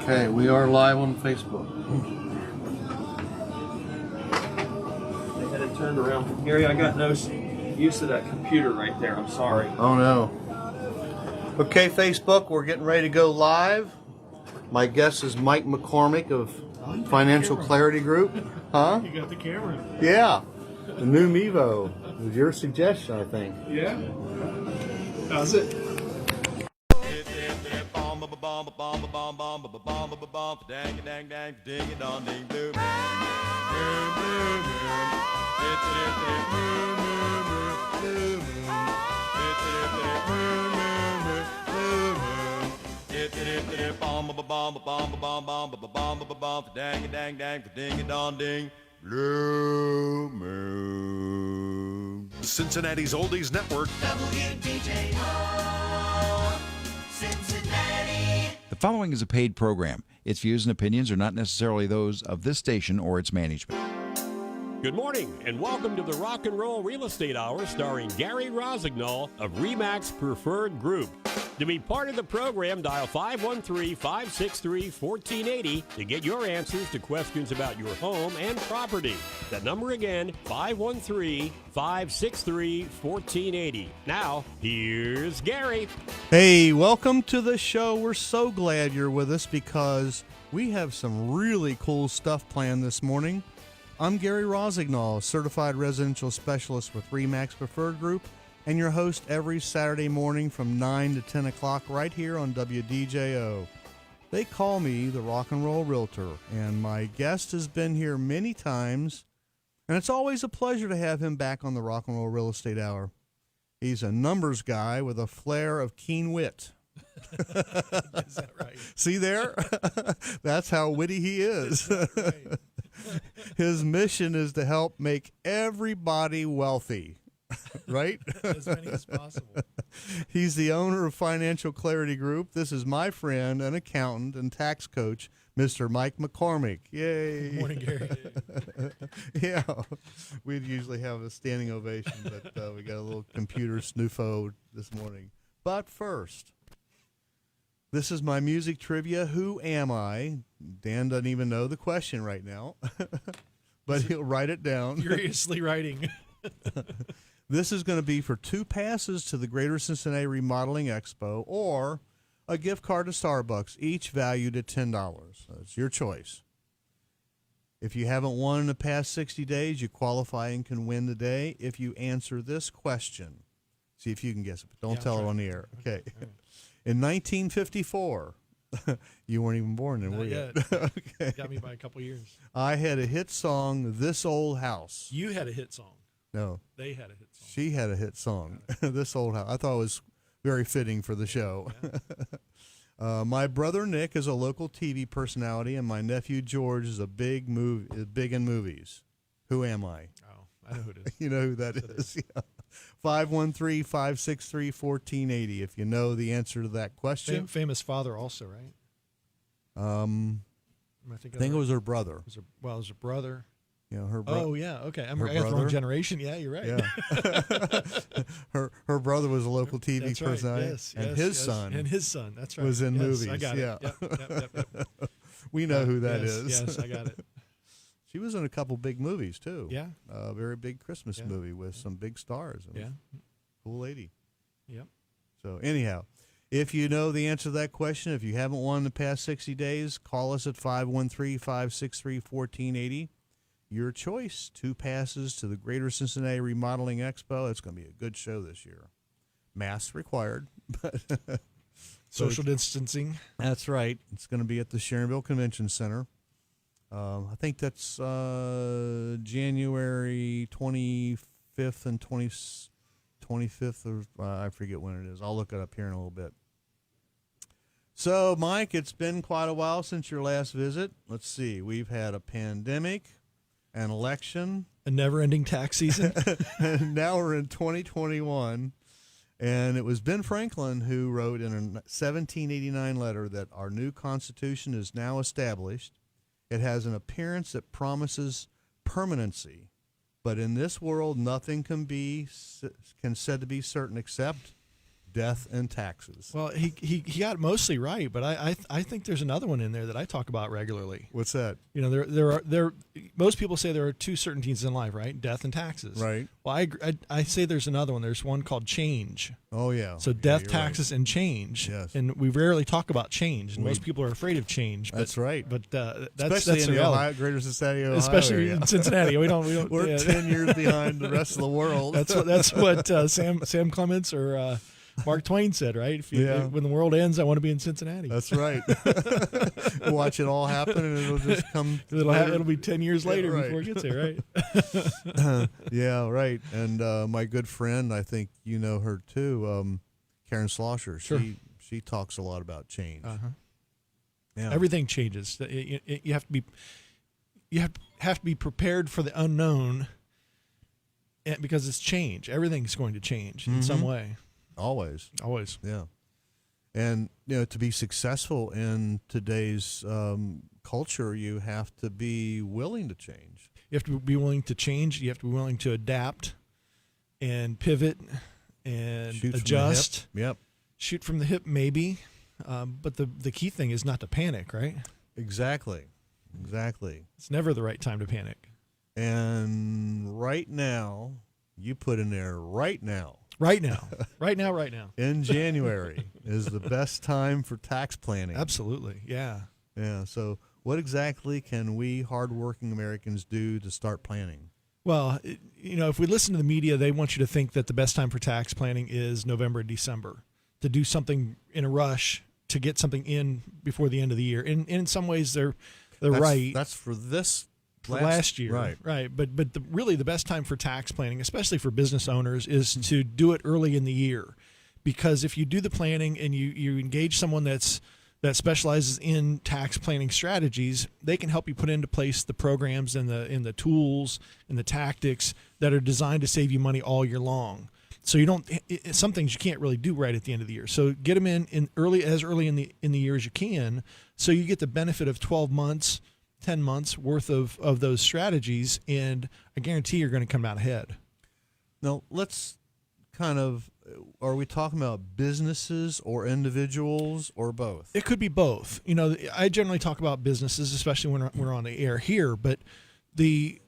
Okay, we are live on Facebook. They had it turned around. Gary, I got no use of that computer right there. I'm sorry. Oh no. Okay, Facebook, we're getting ready to go live. My guest is Mike McCormick of Financial Clarity Group. Huh? You got the camera. Yeah. The new Mevo. It was your suggestion, I think. Yeah. How's it? Blue Moon. Cincinnati's Oldies Network. WDJO, Cincinnati. The following is a paid program. Its views and opinions are not necessarily those of this station or its management. Good morning, and welcome to the Rock and Roll Real Estate Hour starring Gary Rossignol of RE/MAX Preferred Group. To be part of the program, dial 513-563-1480 to get your answers to questions about your home and property. That number again, 513-563-1480. Now, here's Gary. Hey, welcome to the show. We're so glad you're with us because we have some really cool stuff planned this morning. I'm Gary Rossignol, certified residential specialist with RE/MAX Preferred Group, and your host every Saturday morning from 9 to 10 o'clock right here on WDJO. They call me the Rock and Roll Realtor, and my guest has been here many times, and it's always a pleasure to have him back on the Rock and Roll Real Estate Hour. He's a numbers guy with a flair of keen wit. Is that right? See there? That's how witty he is. Right. His mission is to help make everybody wealthy, right? As many as possible. He's the owner of Financial Clarity Group. This is my friend, an accountant and tax coach, Mr. Mike McCormick. Yay. Good morning, Gary. Yeah, we'd usually have a standing ovation, but we got a little computer snoofo this morning. But first, this is my music trivia. Who am I? Dan doesn't even know the question right now, but he'll write it down. Furiously writing. This is going to be for 2 passes to the Greater Cincinnati Remodeling Expo or a gift card to Starbucks, each valued at $10. So it's your choice. If you haven't won in the past 60 days, you qualify and can win today if you answer this question. See if you can guess it, but don't tell her on the air. Okay. All right. In 1954, you weren't even born then, Not were you? yet. Okay. Got me by a couple years. I had a hit song, This Old House. You had a hit song. No, They had a hit song. she had a hit song, This Old House. I thought it was very fitting for the show. Yeah. My brother Nick is a local TV personality, and my nephew George is big in movies. Who am I? Oh, I know who it is. You know who that is. Yeah. 513-563-1480 if you know the answer to that question. Famous father also, right? I think it was her brother. It was her brother. You know, her brother. Oh, yeah. Okay. I got the brother? wrong generation. Yeah, you're right. Yeah. her brother was a local TV That's right. personality. Yes, and yes, his yes. son. And his son. That's right. was in Yes, movies. I got Yeah. it. Yep. We know who that yes, is. Yes, I got it. She was in a couple big movies, too. Yeah. A very big Christmas Yeah. movie with some big stars. It was Yeah. Cool lady. Yep. So, anyhow, if you know the answer to that question, if you haven't won in the past 60 days, call us at 513-563-1480. Your choice, 2 passes to the Greater Cincinnati Remodeling Expo. It's going to be a good show this year. Masks required. But Social distancing. That's right. It's going to be at the Sharonville Convention Center. I think that's January 25th and 25th, or I forget when it is. I'll look it up here in a little bit. So, Mike, it's been quite a while since your last visit. Let's see. We've had a pandemic, an election. A never-ending tax season. And now we're in 2021. And it was Ben Franklin who wrote in a 1789 letter that our new Constitution is now established. It has an appearance that promises permanency. But in this world, nothing can said to be certain except death and taxes. Well, he got it mostly right, but I think there's another one in there that I talk about regularly. What's that? You know, there most people say there are two certainties in life, right? Death and taxes. Right. Well, I say there's another one. There's one called change. Oh, yeah. So Yeah, death, you're taxes, and change. Yes. And we rarely talk about change. And most people are afraid of change. But, That's right. But Especially that's in the the reality. Ohio, greater Cincinnati, Ohio Especially area. in Cincinnati, we don't. We're yeah. 10 years behind the rest of the world. That's what Sam Clements or Mark Twain said, right? When the world ends, I want to be in Cincinnati. That's right. Watch it all happen, and it'll just come. It'll be 10 years later right. before it gets there, right? Yeah, right. And my good friend, I think you know her too, Karen Schlosser. Sure. She talks a lot about change. Yeah. Everything changes. You have to be have to be prepared for the unknown, because it's change. Everything's going to change in some way. Always. Yeah. And to be successful in today's culture, you have to be willing to change. You have to be willing to change. You have to be willing to adapt and pivot and Shoot from the adjust. hip. Yep. Shoot from the hip, maybe. But the key thing is not to panic, right? Exactly. It's never the right time to panic. And right now, you put in there right now. Right now. In January is the best time for tax planning. Absolutely. Yeah. Yeah. So what exactly can we hardworking Americans do to start planning? Well, if we listen to the media, they want you to think that the best time for tax planning is November and December, to do something in a rush to get something in before the end of the year. And in some ways, they're right. That's for this last year, right? But really the best time for tax planning, especially for business owners, is to do it early in the year, because if you do the planning and you engage someone that specializes in tax planning strategies, they can help you put into place the programs and the tools and the tactics that are designed to save you money all year long. So you don't. Some things you can't really do right at the end of the year. So get them in early in the year as you can, so you get the benefit of 12 months. 10 months worth of those strategies, and I guarantee you're going to come out ahead. Now, let's are we talking about businesses or individuals or both? It could be both. I generally talk about businesses, especially when we're on the air here, but the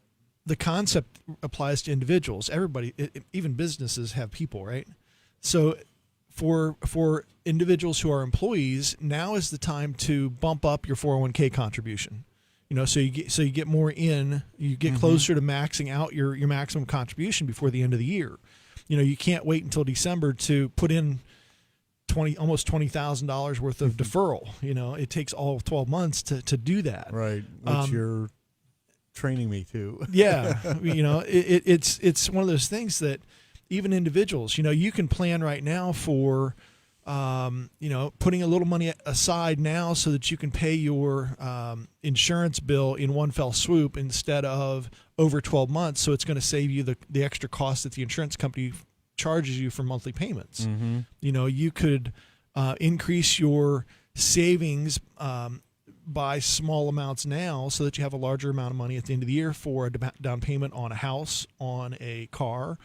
concept applies to individuals. Everybody, even businesses have people, right? So for individuals who are employees, now is the time to bump up your 401k contribution. So you get more in, you get closer to maxing out your maximum contribution before the end of the year. You can't wait until December to put in almost $20,000 worth of deferral. It takes all 12 months to do that. Right, which you're training me to. Yeah, it's one of those things that even individuals, you can plan right now for. Putting a little money aside now so that you can pay your insurance bill in one fell swoop instead of over 12 months. So it's going to save you the extra cost that the insurance company charges you for monthly payments. Mm-hmm. You could increase your savings by small amounts now so that you have a larger amount of money at the end of the year for a down payment on a house, on a car,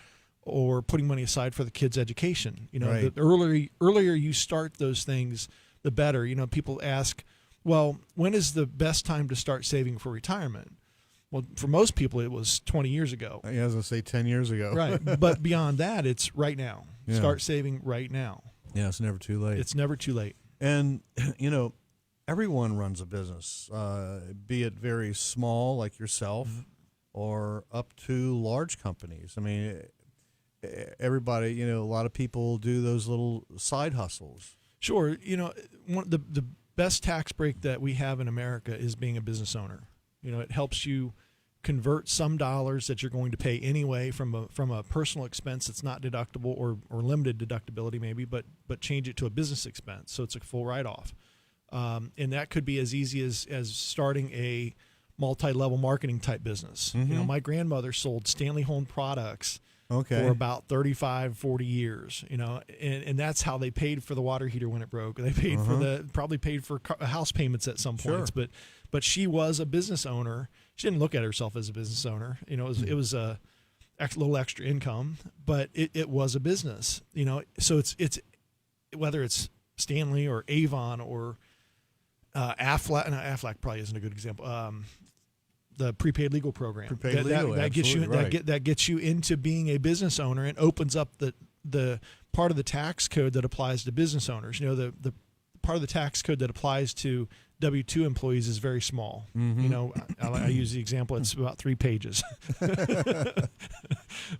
or putting money aside for the kids' education. Right. The earlier you start those things, the better. People ask, well, when is the best time to start saving for retirement? Well, for most people, it was 20 years ago. I was going to say 10 years ago. Right. But beyond that, it's right now. Yeah. Start saving right now. Yeah, it's never too late. It's never too late. And, everyone runs a business, be it very small like yourself or up to large companies. I mean, everybody, a lot of people do those little side hustles. Sure. The best tax break that we have in America is being a business owner. It helps you convert some dollars that you're going to pay anyway from a personal expense that's not deductible or limited deductibility maybe, but change it to a business expense. So it's a full write-off. And that could be as easy as starting a multi-level marketing type business. My grandmother sold Stanley Home products for about 35, 40 years, and that's how they paid for the water heater when it broke. They paid probably paid for house payments at some points, but she was a business owner. She didn't look at herself as a business owner. It was a little extra income, but it was a business, so it's whether it's Stanley or Avon or Aflac. No, Aflac probably isn't a good example. The prepaid legal program that gets you that gets you into being a business owner and opens up the part of the tax code that applies to business owners. The part of the tax code that applies to W-2 employees is very small. I use the example, it's about 3 pages. But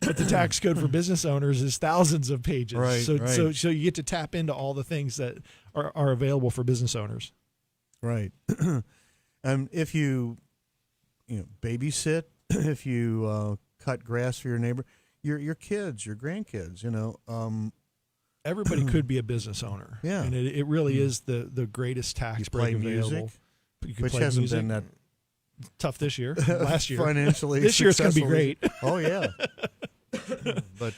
the tax code for business owners is thousands of pages. Right, so you get to tap into all the things that are available for business owners. Right. If you babysit, if you cut grass for your neighbor, your kids, your grandkids, everybody could be a business owner. Yeah. And it really is the greatest tax break available. Which hasn't been that tough this year. Last year. Financially this year it's going to be great. Oh, yeah. But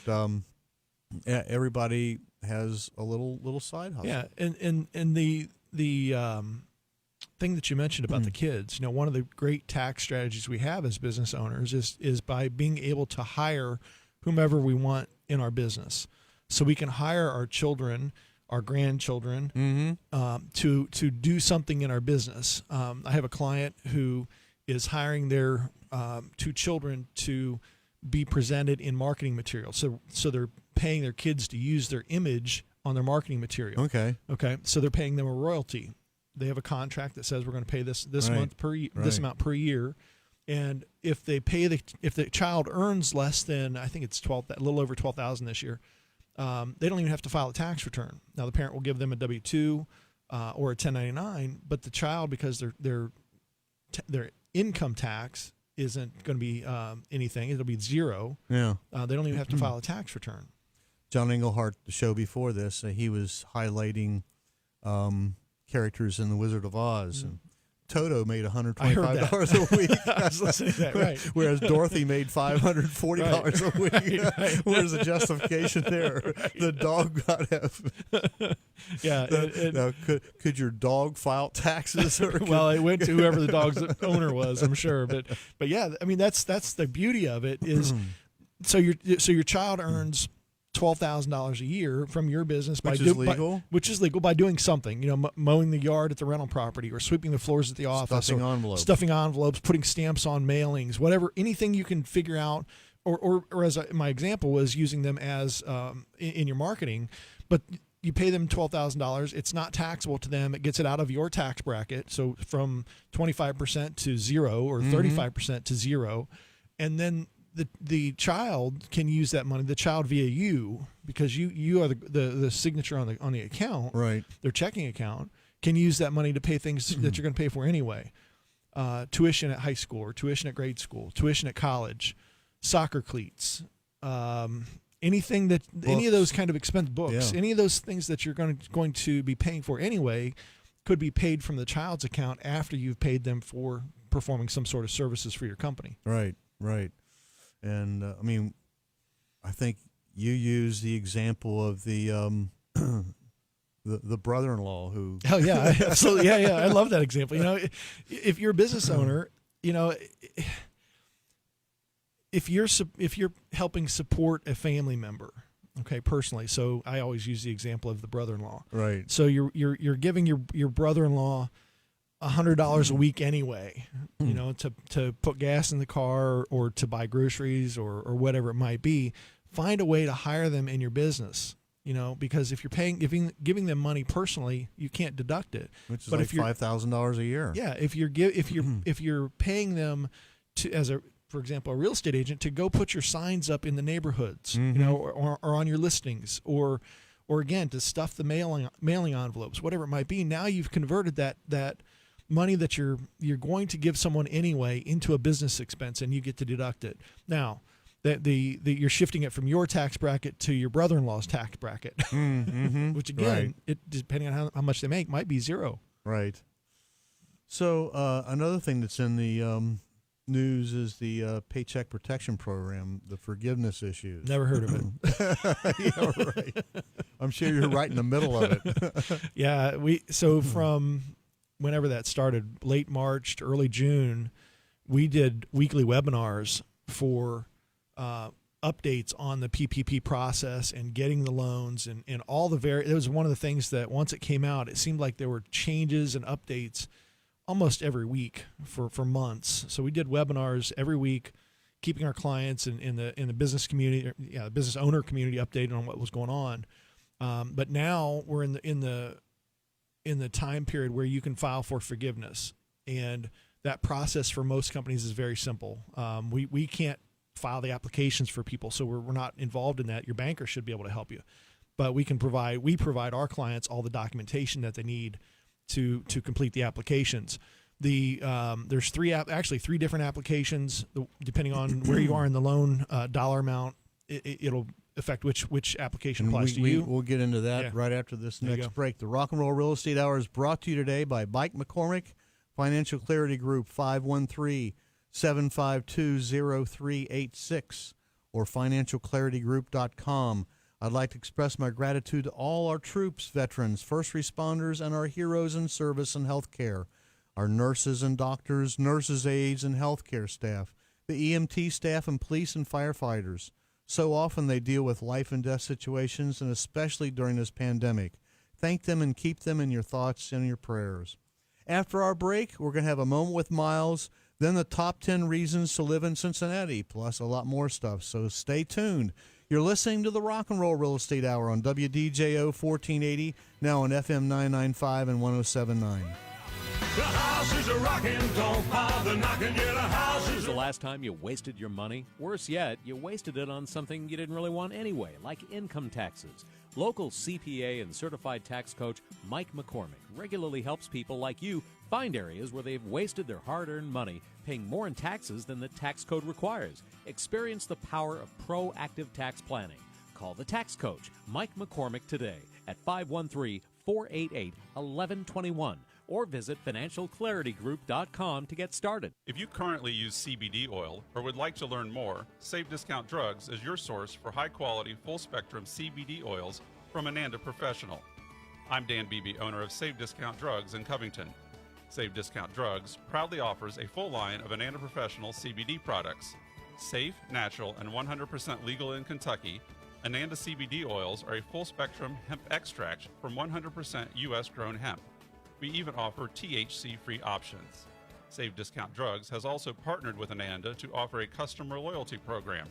everybody has a little side hustle. Yeah, and the thing that you mentioned about the kids, one of the great tax strategies we have as business owners is by being able to hire whomever we want in our business. So we can hire our children, our grandchildren, to do something in our business. I have a client who is hiring their 2 children to be presented in marketing material. So they're paying their kids to use their image on their marketing material. Okay. So they're paying them a royalty. They have a contract that says we're going to pay this month this amount per year. And if they if the child earns less than, I think it's a little over $12,000 this year, they don't even have to file a tax return. Now the parent will give them a W-2 or a 1099, but the child, because their income tax isn't going to be anything, it'll be zero. Yeah. They don't even have to file a tax return. John Englehart, the show before this, he was highlighting characters in The Wizard of Oz, and Toto made $125 a week. I was listening to that, right. Whereas Dorothy made $540 a week. Right. Where's the justification there? Right. The dog got to Yeah. now, could your dog file taxes? Well, it went to whoever the dog's owner was, I'm sure. But yeah, I mean that's the beauty of it is so your child earns $12,000 a year from your business which is legal by doing something, mowing the yard at the rental property or sweeping the floors at the office, stuffing envelopes, putting stamps on mailings, whatever, anything you can figure out, or as my example was using them as in your marketing, but you pay them $12,000. It's not taxable to them. It gets it out of your tax bracket, so from 25% to 0 or 35% to 0, and then the child can use that money, the child via you, because you are the signature on the account, right? Their checking account can use that money to pay things that you're going to pay for anyway. Tuition at high school or tuition at grade school, tuition at college, soccer cleats, anything that any of those kind of expense books, any of those things that you're going to be paying for anyway could be paid from the child's account after you've paid them for performing some sort of services for your company. Right. And I think you use the example of the brother-in-law who. Oh yeah, absolutely, yeah. I love that example. If you're a business owner, if you're helping support a family member, okay, personally. So I always use the example of the brother-in-law. Right. So you're giving your brother-in-law $100 a week anyway, to put gas in the car or to buy groceries or whatever it might be. Find a way to hire them in your business, because if you're giving them money personally, you can't deduct it. Which is like $5,000 a year. Yeah, if you're paying them to for example, a real estate agent to go put your signs up in the neighborhoods, or on your listings, or again to stuff the mailing envelopes, whatever it might be. Now you've converted that money that you're going to give someone anyway into a business expense, and you get to deduct it. Now, you're shifting it from your tax bracket to your brother-in-law's tax bracket, which again, it depending on how much they make, might be 0. Right. So another thing that's in the news is the Paycheck Protection Program, the forgiveness issues. Never heard of it. Yeah, right. I'm sure you're right in the middle of it. Yeah, from whenever that started, late March to early June, we did weekly webinars for updates on the PPP process and getting the loans and all the it was one of the things that once it came out, it seemed like there were changes and updates almost every week for months. So we did webinars every week, keeping our clients in the business community, the business owner community updated on what was going on. But now we're in the time period where you can file for forgiveness, and that process for most companies is very simple. We can't file the applications for people, so we're not involved in that. Your banker should be able to help you, but we provide our clients all the documentation that they need to complete the applications. There's three different applications depending on where you are in the loan dollar amount. It'll affect which application applies to you. We'll get into that right after this next break. The Rock and Roll Real Estate Hour is brought to you today by Mike McCormick, Financial Clarity Group, 513-752-0386, or financialclaritygroup.com. I'd like to express my gratitude to all our troops, veterans, first responders, and our heroes in service and healthcare, our nurses and doctors, nurses' aides, and healthcare staff, the EMT staff, and police and firefighters. So often they deal with life and death situations, and especially during this pandemic. Thank them and keep them in your thoughts and your prayers. After our break, we're going to have a moment with Myles, then the top 10 reasons to live in Cincinnati, plus a lot more stuff. So stay tuned. You're listening to the Rock and Roll Real Estate Hour on WDJO 1480, now on FM 995 and 1079. The house is a rockin', don't bother knocking, get a house When was the last time you wasted your money? Worse yet, you wasted it on something you didn't really want anyway, like income taxes. Local CPA and certified tax coach Mike McCormick regularly helps people like you find areas where they've wasted their hard-earned money, paying more in taxes than the tax code requires. Experience the power of proactive tax planning. Call the tax coach, Mike McCormick, today at 513-488-1121 or visit financialclaritygroup.com to get started. If you currently use CBD oil or would like to learn more, Save Discount Drugs is your source for high-quality, full-spectrum CBD oils from Ananda Professional. I'm Dan Beebe, owner of Save Discount Drugs in Covington. Save Discount Drugs proudly offers a full line of Ananda Professional CBD products. Safe, natural, and 100% legal in Kentucky, Ananda CBD oils are a full-spectrum hemp extract from 100% U.S.-grown hemp. We even offer THC-free options. Save Discount Drugs has also partnered with Ananda to offer a customer loyalty program.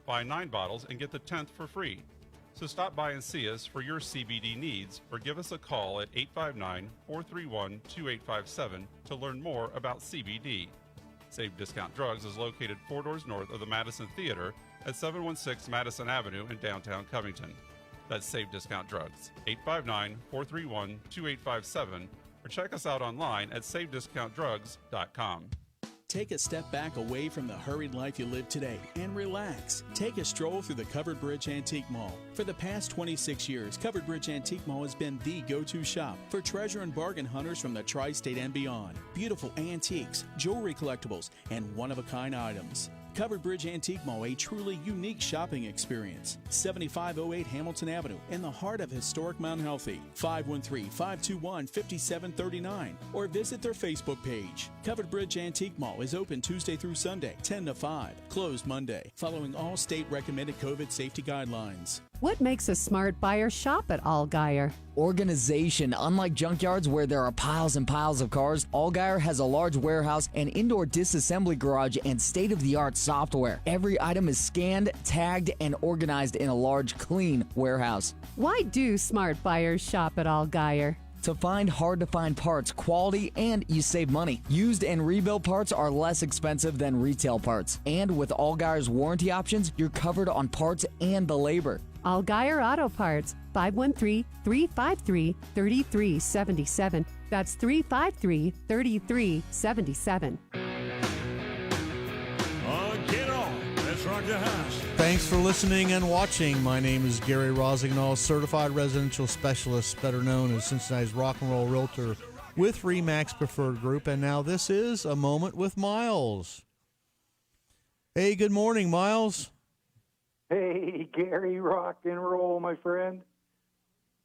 Buy 9 bottles and get the 10th for free. So stop by and see us for your CBD needs or give us a call at 859-431-2857 to learn more about CBD. Save Discount Drugs is located 4 doors north of the Madison Theater at 716 Madison Avenue in downtown Covington. That's Save Discount Drugs, 859-431-2857, or check us out online at savediscountdrugs.com. Take a step back away from the hurried life you live today and relax. Take a stroll through the Covered Bridge Antique Mall. For the past 26 years, Covered Bridge Antique Mall has been the go-to shop for treasure and bargain hunters from the tri-state and beyond. Beautiful antiques, jewelry collectibles, and one-of-a-kind items. Covered Bridge Antique Mall, a truly unique shopping experience. 7508 Hamilton Avenue, in the heart of historic Mount Healthy. 513-521-5739, or visit their Facebook page. Covered Bridge Antique Mall is open Tuesday through Sunday, 10 to 5, closed Monday, following all state-recommended COVID safety guidelines. What makes a smart buyer shop at Allgaier? Organization. Unlike junkyards where there are piles and piles of cars, Allgaier has a large warehouse, an indoor disassembly garage, and state-of-the-art software. Every item is scanned, tagged, and organized in a large, clean warehouse. Why do smart buyers shop at Allgaier? To find hard-to-find parts, quality, and you save money. Used and rebuilt parts are less expensive than retail parts. And with Allgaier's warranty options, you're covered on parts and the labor. Allgaier Auto Parts, 513-353-3377. That's 353-3377. Get on. Let's rock the house. Thanks for listening and watching. My name is Gary Rossignol, certified residential specialist, better known as Cincinnati's Rock and Roll Realtor with RE/MAX Preferred Group. And now this is A Moment with Myles. Hey, good morning, Myles. Hey, Gary, rock and roll, my friend.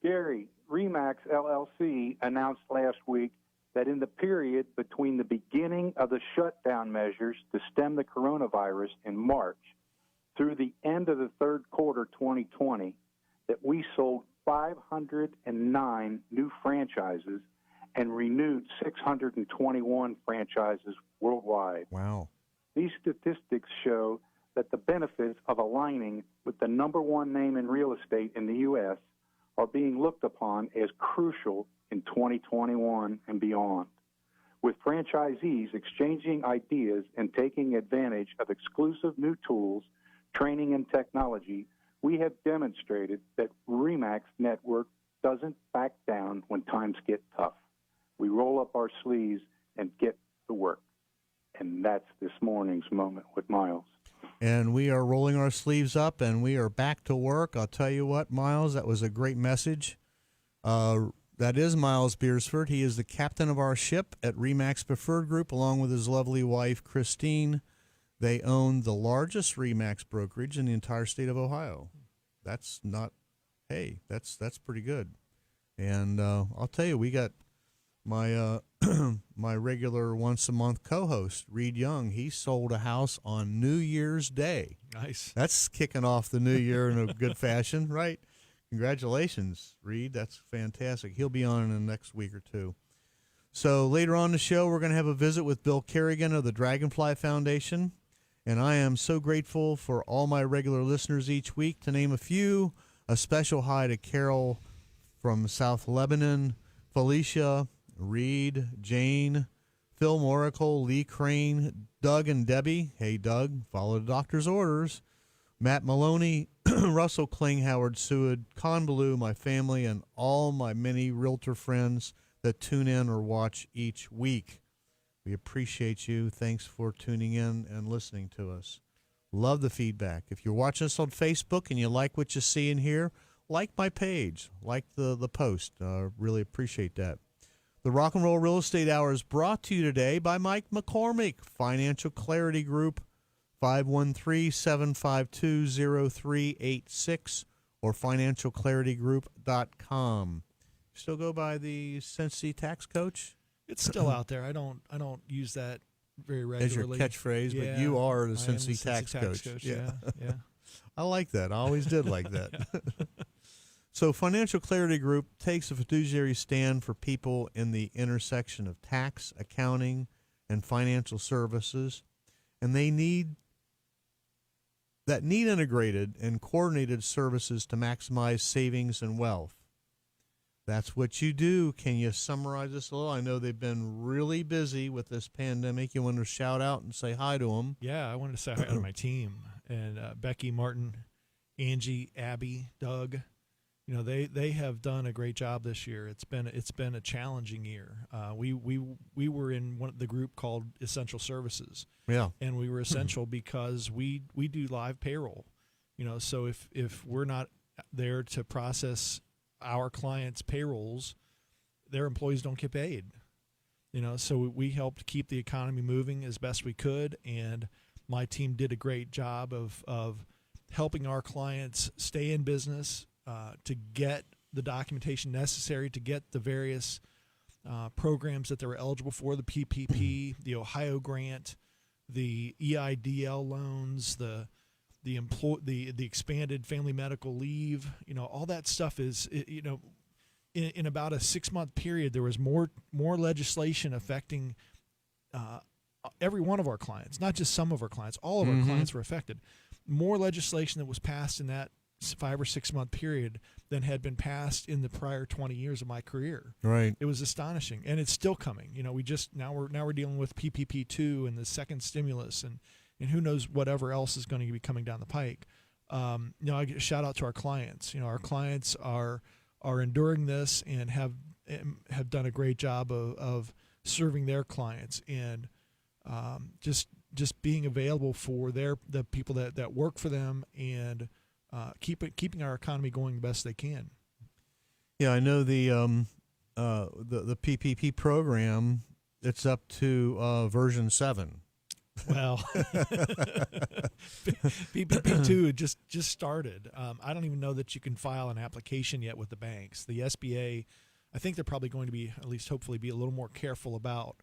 Gary, RE/MAX LLC announced last week that in the period between the beginning of the shutdown measures to stem the coronavirus in March through the end of the third quarter 2020 that we sold 509 new franchises and renewed 621 franchises worldwide. Wow. These statistics show that the benefits of aligning with the number one name in real estate in the U.S. are being looked upon as crucial in 2021 and beyond. With franchisees exchanging ideas and taking advantage of exclusive new tools, training, and technology, we have demonstrated that RE/MAX Network doesn't back down when times get tough. We roll up our sleeves and get to work. And that's this morning's Moment with Myles. And we are rolling our sleeves up, and we are back to work. I'll tell you what, Myles, that was a great message. That is Myles Beersford. He is the captain of our ship at RE/MAX Preferred Group, along with his lovely wife, Christine. They own the largest RE/MAX brokerage in the entire state of Ohio. That's not, hey, that's pretty good. And I'll tell you, we got my my regular once-a-month co-host, Reed Young. He sold a house on New Year's Day. Nice. That's kicking off the new year in a good fashion, right? Congratulations, Reed. That's fantastic. He'll be on in the next week or two. So later on in the show, we're going to have a visit with Bill Carigan of the Dragonfly Foundation. And I am so grateful for all my regular listeners each week. To name a few, a special hi to Carol from South Lebanon, Felicia, Reed, Jane, Phil Moracle, Lee Crane, Doug and Debbie. Hey, Doug, follow the doctor's orders. Matt Maloney, Russell Kling, Howard Seward, Convaloo, my family, and all my many realtor friends that tune in or watch each week. We appreciate you. Thanks for tuning in and listening to us. Love the feedback. If you're watching us on Facebook and you like what you see and hear, like my page, like the post. Really appreciate that. The Rock and Roll Real Estate Hour is brought to you today by Mike McCormick, Financial Clarity Group, 513-752-0386 or financialclaritygroup.com. Still go by the CincyTaxCoach? It's still out there. I don't use that very regularly. As your catchphrase, yeah, but you are the I am CincyTaxCoach. Yeah. I like that. I always did like that. So Financial Clarity Group takes a fiduciary stand for people in the intersection of tax, accounting, and financial services, and they need integrated and coordinated services to maximize savings and wealth. That's what you do. Can you summarize this a little? I know they've been really busy with this pandemic. You want to shout out and say hi to them? Yeah, I wanted to say hi to my team and Becky, Martin, Angie, Abby, Doug. You know, they have done a great job this year. It's been a challenging year. We were in the group called Essential Services. Yeah, and we were essential because we do live payroll. You know, so if we're not there to process our clients' payrolls, their employees don't get paid. You know, so we helped keep the economy moving as best we could, and my team did a great job of helping our clients stay in business, to get the documentation necessary to get the various programs that they were eligible for, the PPP, the Ohio grant, the EIDL loans, the expanded family medical leave. You know, all that stuff is, you know, in about a 6-month period, there was more legislation affecting every one of our clients, not just some of our clients. All of our clients were affected. More legislation that was passed in that 5 or 6 month period than had been passed in the prior 20 years of my career. Right. It was astonishing, and it's still coming. You know, now we're dealing with PPP2 and the second stimulus, and who knows whatever else is going to be coming down the pike. You know, I shout out to our clients. You know, our clients are enduring this and have done a great job of serving their clients and just being available for the people that work for them and keeping our economy going the best they can. Yeah, I know the PPP program. It's up to version 7. Well, PPP2 just started. I don't even know that you can file an application yet with the banks. The SBA, I think they're probably going to be, at least hopefully, be a little more careful about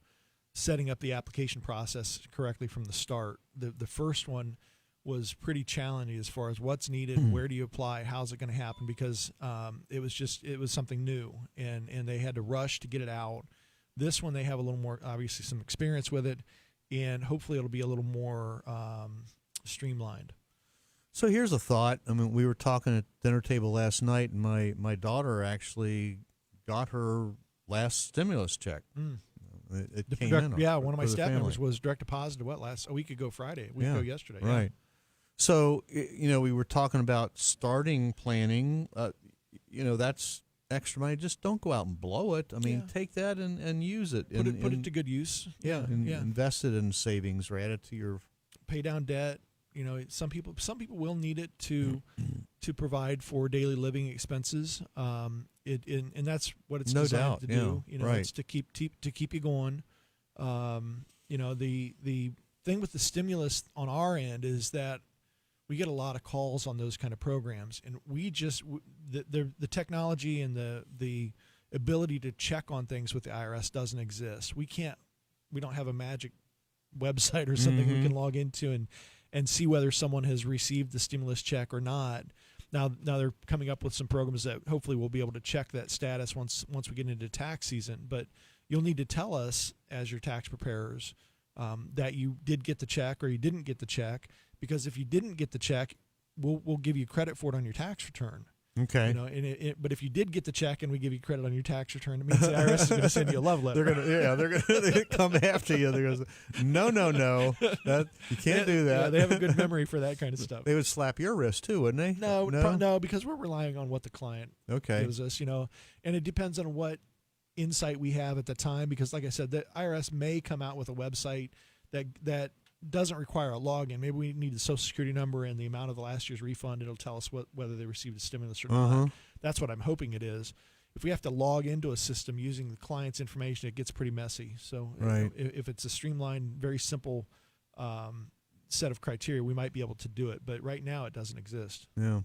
setting up the application process correctly from the start. The first one was pretty challenging as far as what's needed, where do you apply, how's it going to happen, because it was something new, and they had to rush to get it out. This one, they have a little more, obviously, some experience with it, and hopefully it'll be a little more streamlined. So here's a thought. I mean, we were talking at dinner table last night, and my daughter actually got her last stimulus check. It came in. Yeah, one of my for the staff members family. was direct deposit a week ago Friday, a week ago yesterday. Right. So, we were talking about starting planning. That's extra money. Just don't go out and blow it. I mean, take that and use it. Put it to good use. Yeah. Invest it in savings or add it to your pay down debt. Some people will need it to provide for daily living expenses. And that's what it's designed to do. It's to keep you going. The thing with the stimulus on our end is that we get a lot of calls on those kind of programs, and we just the technology and the ability to check on things with the IRS doesn't exist. We don't have a magic website or something we can log into and see whether someone has received the stimulus check or not. Now they're coming up with some programs that hopefully we'll be able to check that status once we get into tax season. But you'll need to tell us as your tax preparers that you did get the check or you didn't get the check, because if you didn't get the check, we'll give you credit for it on your tax return. Okay. But if you did get the check and we give you credit on your tax return, it means the IRS is going to send you a love letter. They're gonna come after you. They're gonna say, no, you can't do that. Yeah, they have a good memory for that kind of stuff. They would slap your wrist too, wouldn't they? No, because we're relying on what the client gives us. And it depends on what insight we have at the time. Because, like I said, the IRS may come out with a website that doesn't require a login. Maybe we need the Social Security number and the amount of the last year's refund. It'll tell us whether they received a stimulus or not. That's what I'm hoping it is. If we have to log into a system using the client's information, it gets pretty messy. So if it's a streamlined, very simple set of criteria, we might be able to do it. But right now, it doesn't exist. Yeah.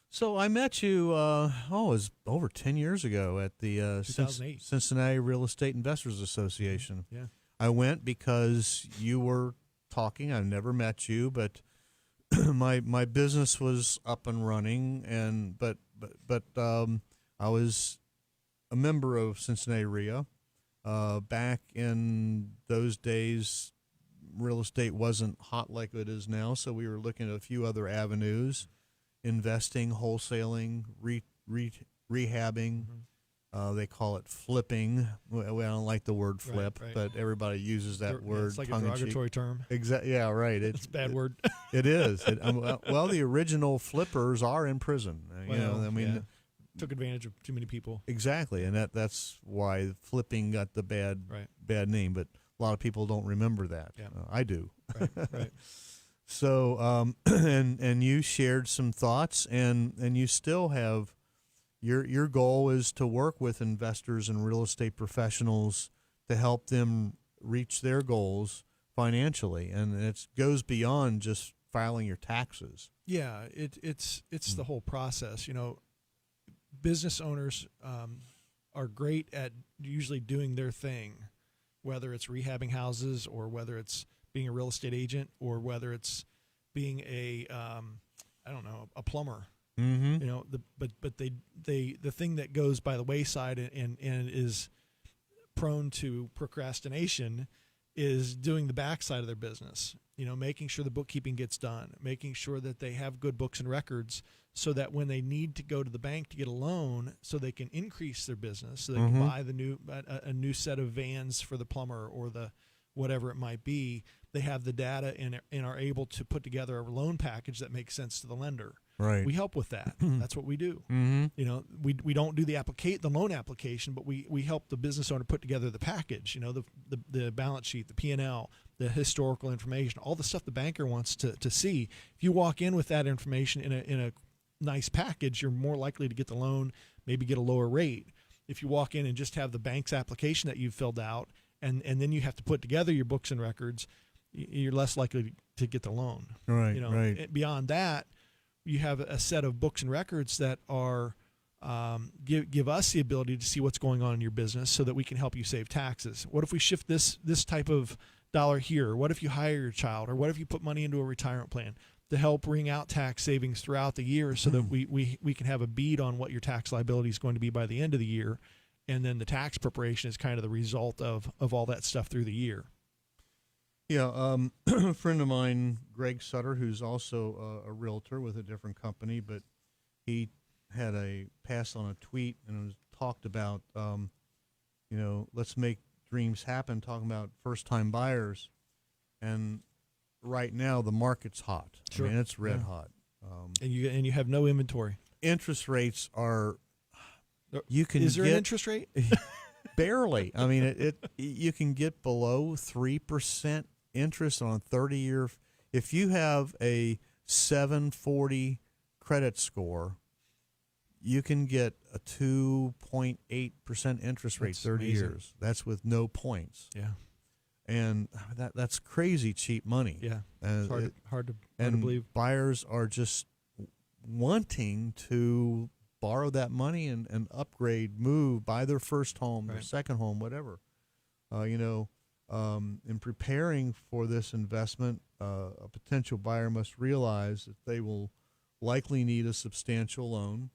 So I met you, it was over 10 years ago at the 2008. Cincinnati Real Estate Investors Association. Yeah. I went because you were talking. I've never met you, but my business was up and running, and but I was a member of Cincinnati RIA. Back in those days, real estate wasn't hot like it is now, so we were looking at a few other avenues: investing, wholesaling, rehabbing. They call it flipping. Well, I don't like the word flip, but everybody uses that word. It's like a derogatory term. Exactly. Yeah, right. It's a bad word. It is. Well, the original flippers are in prison. Took advantage of too many people. Exactly, and that's why flipping got the bad name. But a lot of people don't remember that. Yeah. I do. Right. So, and you shared some thoughts, and you still have. Your goal is to work with investors and real estate professionals to help them reach their goals financially, and it goes beyond just filing your taxes. Yeah, it's the whole process. Business owners are great at usually doing their thing, whether it's rehabbing houses or whether it's being a real estate agent or whether it's being a plumber. But the thing that goes by the wayside and is prone to procrastination is doing the backside of their business. Making sure the bookkeeping gets done, making sure that they have good books and records, so that when they need to go to the bank to get a loan, so they can increase their business, so they can buy a new set of vans for the plumber or the whatever it might be. They have the data and are able to put together a loan package that makes sense to the lender. Right. We help with that. That's what we do. We don't do the loan application, but we help the business owner put together the package. The balance sheet, the P&L, the historical information, all the stuff the banker wants to see. If you walk in with that information in a nice package, you're more likely to get the loan, maybe get a lower rate. If you walk in and just have the bank's application that you've filled out, and then you have to put together your books and records, you're less likely to get the loan. Right. Right. Beyond that, you have a set of books and records that are give us the ability to see what's going on in your business, so that we can help you save taxes. What if we shift this type of dollar here? What if you hire your child, or what if you put money into a retirement plan? to help wring out tax savings throughout the year so that we can have a bead on what your tax liability is going to be by the end of the year. And then the tax preparation is kind of the result of all that stuff through the year. Yeah, a friend of mine, Greg Sutter, who's also a realtor with a different company, but he had a pass on a tweet and was talked about, let's make dreams happen, talking about first-time buyers. And right now the market's hot. Sure. I mean, it's red hot. And you have no inventory. Interest rates are. Is there an interest rate? Barely. I mean, you can get below 3% interest on a 30-year. If you have a 740 credit score, you can get a 2.8% interest rate, 30 amazing. years. That's with no points. Yeah. And that's crazy cheap money. Yeah. It's hard to believe. Buyers are just wanting to borrow that money and upgrade, move, buy their first home, their second home, whatever. In preparing for this investment, a potential buyer must realize that they will likely need a substantial loan,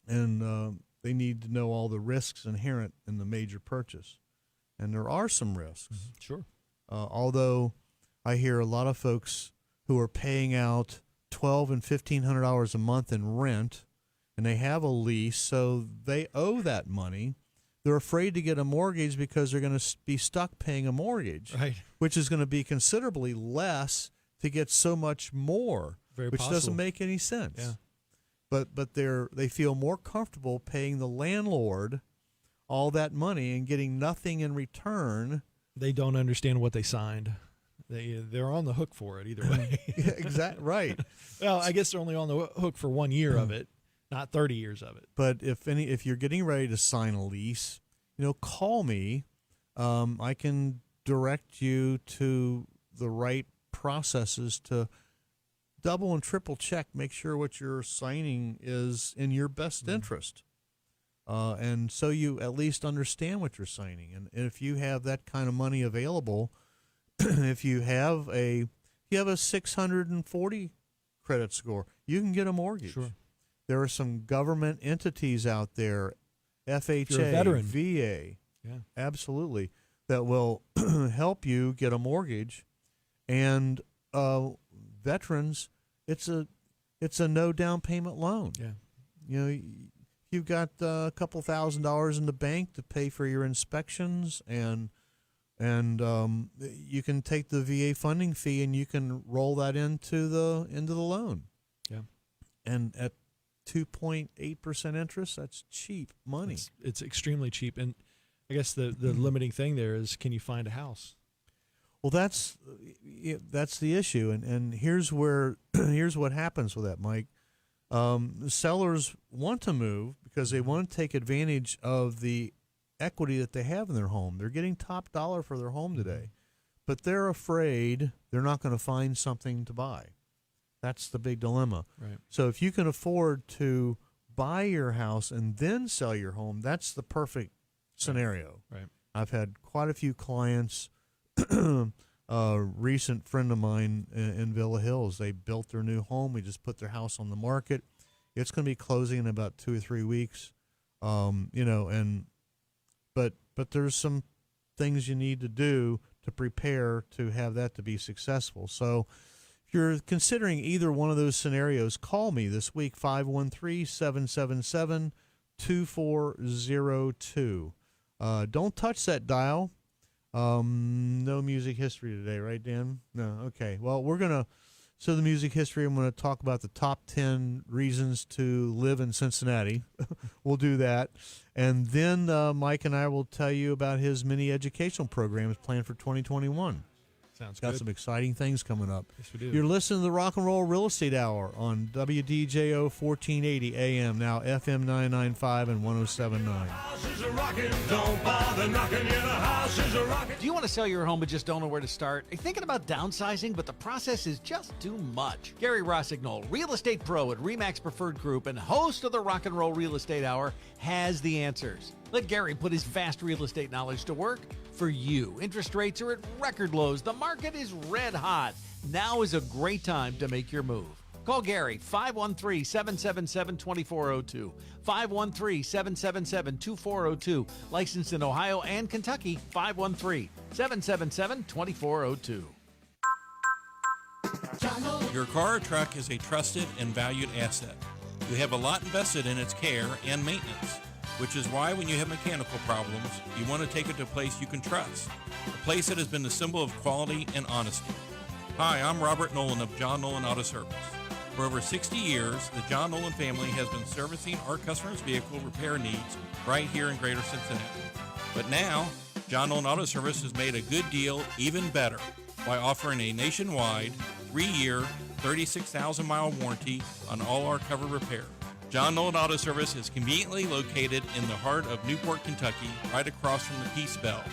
and they need to know all the risks inherent in the major purchase. And there are some risks. Sure. Although I hear a lot of folks who are paying out $1,200 and $1,500 a month in rent, and they have a lease, so they owe that money. They're afraid to get a mortgage because they're going to be stuck paying a mortgage, right, which is going to be considerably less to get so much more, which doesn't make any sense. Yeah. But they feel more comfortable paying the landlord all that money and getting nothing in return. They don't understand what they signed. They're on the hook for it either way. Yeah, exactly right. Well, I guess they're only on the hook for 1 year of it, not 30 years of it. But if you're getting ready to sign a lease, call me. I can direct you to the right processes to double and triple check, make sure what you're signing is in your best interest. And so you at least understand what you're signing. And if you have that kind of money available, if you have a 640 credit score, you can get a mortgage. Sure. There are some government entities out there, FHA, You're a veteran. VA, Yeah. absolutely, that will help you get a mortgage. And veterans, it's a no down payment loan. Yeah. You've got a couple $1,000s in the bank to pay for your inspections, and you can take the VA funding fee and you can roll that into the loan. Yeah. And at 2.8% interest, that's cheap money. It's extremely cheap. And I guess the limiting thing there is, can you find a house? Well, that's the issue, and here's what happens with that, Mike. Sellers want to move because they want to take advantage of the equity that they have in their home. They're getting top dollar for their home today, but they're afraid they're not going to find something to buy. That's the big dilemma. Right. So if you can afford to buy your house and then sell your home, that's the perfect scenario. Right. I've had quite a few clients. A recent friend of mine in Villa Hills, they built their new home. We just put their house on the market. It's going to be closing in about 2 or 3 weeks. But there's some things you need to do to prepare to have that to be successful. So if you're considering either one of those scenarios, call me this week, 513-777-2402. Don't touch that dial. No music history today, right, Dan? No. Okay. Well, so the music history, I'm going to talk about the top 10 reasons to live in Cincinnati. We'll do that. And then Mike and I will tell you about his mini educational programs planned for 2021. Sounds Got good. some exciting things coming up. Yes, we do. You're listening to the Rock and Roll Real Estate Hour on WDJO 1480 AM, now FM 995 and 107.9. Do you want to sell your home but just don't know where to start? Are you thinking about downsizing, but the process is just too much? Gary Rossignol, real estate pro at RE/MAX Preferred Group and host of the Rock and Roll Real Estate Hour, has the answers. Let Gary put his vast real estate knowledge to work for you. Interest rates are at record lows. The market is red hot. Now is a great time to make your move. Call Gary, 513-777-2402. 513-777-2402. Licensed in Ohio and Kentucky, 513-777-2402. Your car or truck is a trusted and valued asset. You have a lot invested in its care and maintenance, which is why when you have mechanical problems, you want to take it to a place you can trust, a place that has been the symbol of quality and honesty. Hi, I'm Robert Nolan of John Nolan Auto Service. For over 60 years, the John Nolan family has been servicing our customers' vehicle repair needs right here in Greater Cincinnati. But now, John Nolan Auto Service has made a good deal even better by offering a nationwide 3-year, 36,000-mile warranty on all our covered repair. John Nolan Auto Service is conveniently located in the heart of Newport, Kentucky, right across from the Peace Bell.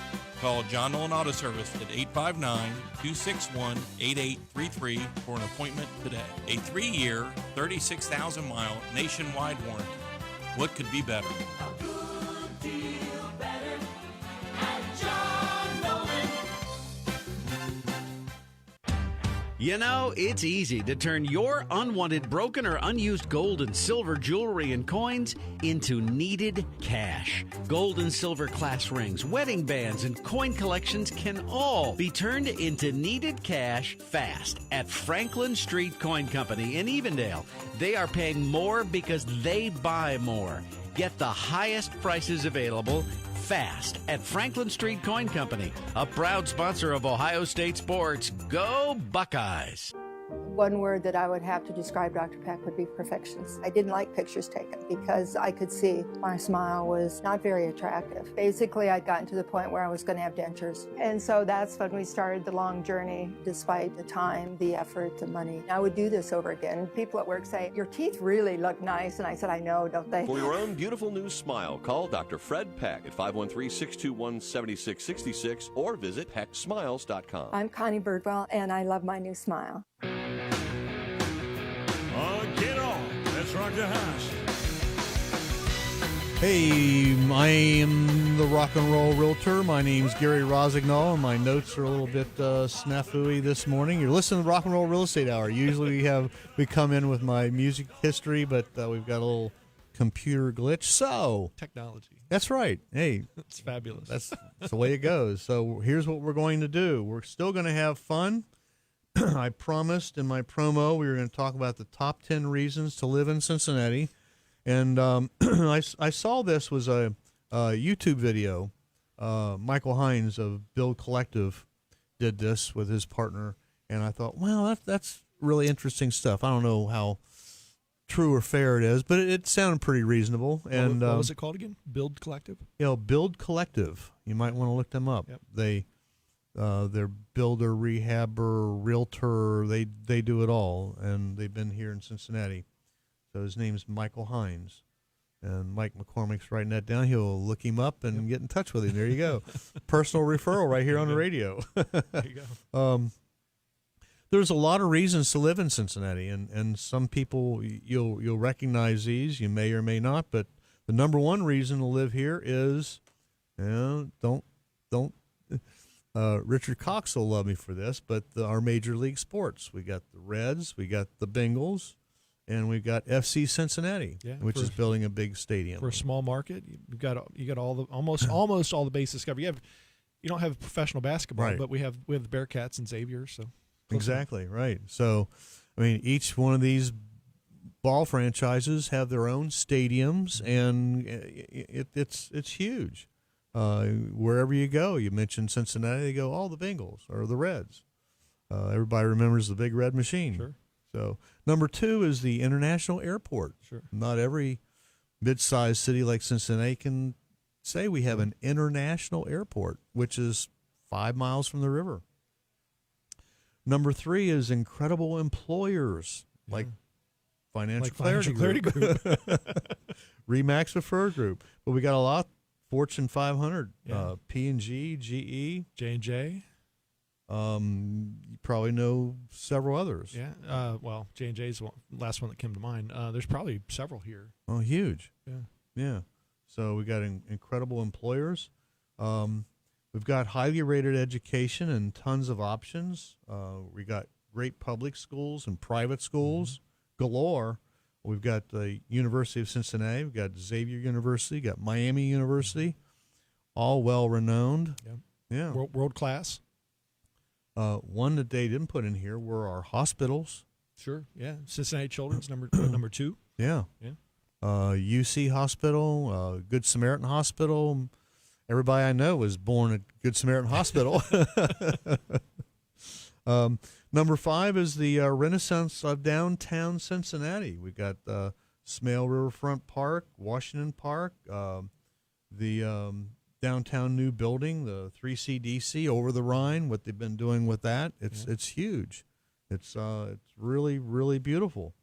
Call John Nolan Auto Service at 859-261-8833 for an appointment today. A 3-year, 36,000-mile nationwide warranty. What could be better? You know, it's easy to turn your unwanted, broken, or unused gold and silver jewelry and coins into needed cash. Gold and silver class rings, wedding bands, and coin collections can all be turned into needed cash fast at Franklin Street Coin Company in Evendale. They are paying more because they buy more. Get the highest prices available fast at Franklin Street Coin Company, a proud sponsor of Ohio State sports. Go Buckeyes! One word that I would have to describe Dr. Peck would be perfectionist. I didn't like pictures taken because I could see my smile was not very attractive. Basically, I'd gotten to the point where I was going to have dentures. And so that's when we started the long journey, despite the time, the effort, the money. I would do this over again. People at work say, your teeth really look nice. And I said, I know, don't they? For your own beautiful new smile, call Dr. Fred Peck at 513-621-7666 or visit pecksmiles.com. I'm Connie Birdwell, and I love my new smile. Get on. Let's rock the house. Hey, I am the rock and roll realtor. My name's Gary Rossignol, and my notes are a little bit snafu-y this morning. You're listening to the Rock and Roll Real Estate Hour. Usually we come in with my music history, but we've got a little computer glitch. So technology. That's right. Hey, it's fabulous. That's the way it goes. So here's what we're going to do. We're still going to have fun. I promised in my promo we were going to talk about the top 10 reasons to live in Cincinnati. And I saw this was a YouTube video. Michael Hines of Build Collective did this with his partner. And I thought, well, that's really interesting stuff. I don't know how true or fair it is, but it sounded pretty reasonable. And what was it called again? Build Collective? Build Collective. You might want to look them up. Yep. They're builder, rehabber, realtor. They do it all, and they've been here in Cincinnati. So his name's Michael Hines, and Mike McCormick's writing that down. He'll look him up and get in touch with him. There you go. Personal referral right here on the radio. There you go. There's a lot of reasons to live in Cincinnati, and some people you'll recognize these. You may or may not, but the number one reason to live here is, don't. Richard Cox will love me for this, but our major league sports. We got the Reds, we got the Bengals, and we've got FC Cincinnati, which is building a big stadium. For a small market, you got all the almost all the bases covered. You don't have professional basketball, right, but we have the Bearcats and Xavier. So exactly right. So I mean, each one of these ball franchises have their own stadiums, and it's huge. Wherever you go, you mentioned Cincinnati, they go, the Bengals or the Reds. Everybody remembers the Big Red Machine. Sure. So number two is the international airport. Sure. Not every mid-sized city like Cincinnati can say we have an international airport, which is 5 miles from the river. Number three is incredible employers like Financial Clarity Group. Remax Preferred Group. But we got a lot. Fortune 500, P&G, GE, J&J. You probably know several others. Yeah. Well, J&J is the last one that came to mind. There's probably several here. Oh, huge. Yeah. Yeah. So we got incredible employers. We've got highly rated education and tons of options. We got great public schools and private schools galore. We've got the University of Cincinnati, we've got Xavier University, got Miami University, all well renowned. Yep. Yeah, world class. One that they didn't put in here were our hospitals. Sure. Yeah. Cincinnati Children's number 2. Yeah. Yeah. UC Hospital, Good Samaritan Hospital. Everybody I know was born at Good Samaritan Hospital. Number 5 is the Renaissance of downtown Cincinnati. We've got Smale Riverfront Park, Washington Park, the downtown new building, the 3CDC over the Rhine. What they've been doing with that, it's huge. It's really, really beautiful.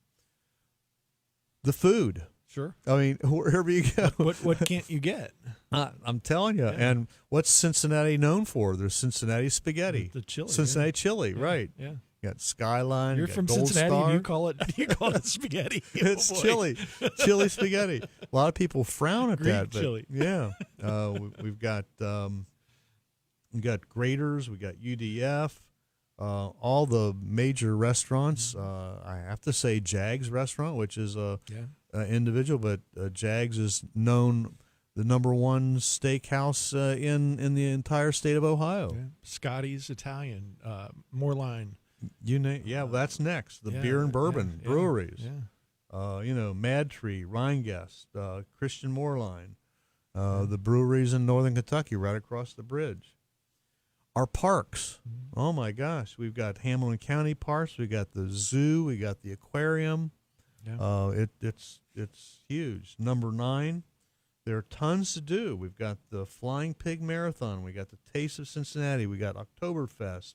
The food. Sure. I mean, wherever you go. What can't you get? I'm telling you. Yeah. And what's Cincinnati known for? There's Cincinnati spaghetti. The chili. Cincinnati chili, right. Yeah. You got Skyline. You're you got from Gold Cincinnati Star. and you call it spaghetti. It's Oh, boy. chili spaghetti. A lot of people frown at Greek that. But chili. Yeah. We've got Graders. We got UDF. All the major restaurants. I have to say Jags restaurant, which is individual, but Jags is known the number 1 steakhouse in the entire state of Ohio. Yeah. Scotty's Italian, Moreline. You name, that's next. The beer and bourbon breweries. Yeah. Mad Tree, Rhineguest, Christian Moreline, the breweries in northern Kentucky, right across the bridge. Our parks. Oh my gosh, we've got Hamilton County parks. We got the zoo. We got the aquarium. Yeah. It's huge. Number 9. There are tons to do. We've got the Flying Pig Marathon. We got the Taste of Cincinnati. We got Oktoberfest,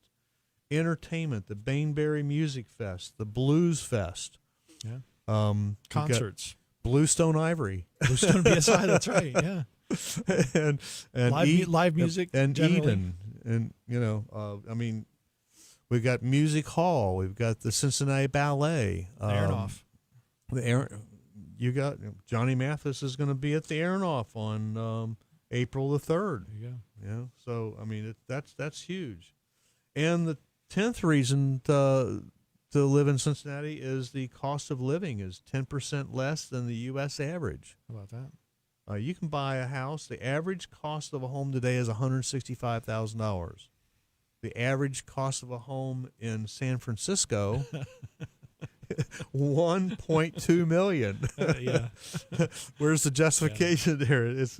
entertainment, the Bainbury Music Fest, the Blues Fest. Yeah. Concerts. Bluestone Ivory. Bluestone BSI. That's right. Yeah. and live music and generally. Eden, and we've got Music Hall. We've got the Cincinnati Ballet. Aronoff. You got Johnny Mathis is going to be at the Aronoff on April the 3rd. There you go. Yeah. So that's huge. And the 10th reason to live in Cincinnati is the cost of living is 10% less than the U.S. average. How about that? You can buy a house. The average cost of a home today is $165,000. The average cost of a home in San Francisco, $1.2 million. Yeah. Where's the justification there? That's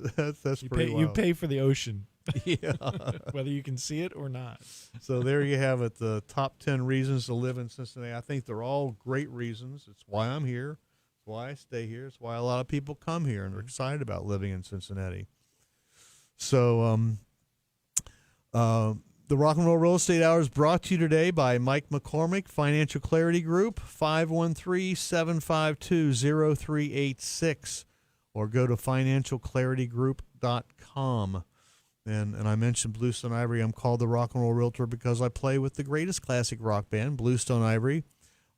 pretty wild. You pay for the ocean. Yeah. Whether you can see it or not. So there you have it, the top 10 reasons to live in Cincinnati. I think they're all great reasons. It's why I'm here. It's why I stay here. It's why a lot of people come here and are excited about living in Cincinnati. So the Rock and Roll Real Estate Hour is brought to you today by Mike McCormick, Financial Clarity Group, 513-752-0386, or go to financialclaritygroup.com. And I mentioned Bluestone Ivory. I'm called the Rock and Roll Realtor because I play with the greatest classic rock band, Bluestone Ivory.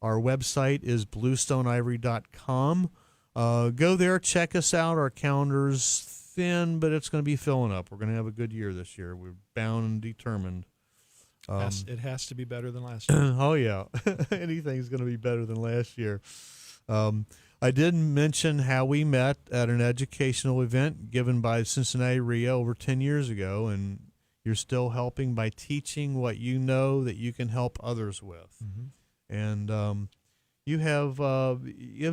Our website is bluestoneivory.com. Go there, check us out. Our calendar's thin, but it's going to be filling up. We're going to have a good year this year. We're bound and determined. It has to be better than last year. Oh, yeah. Anything's going to be better than last year. I did mention how we met at an educational event given by Cincinnati RIA over 10 years ago, and you're still helping by teaching what you know that you can help others with. Mm-hmm. And you have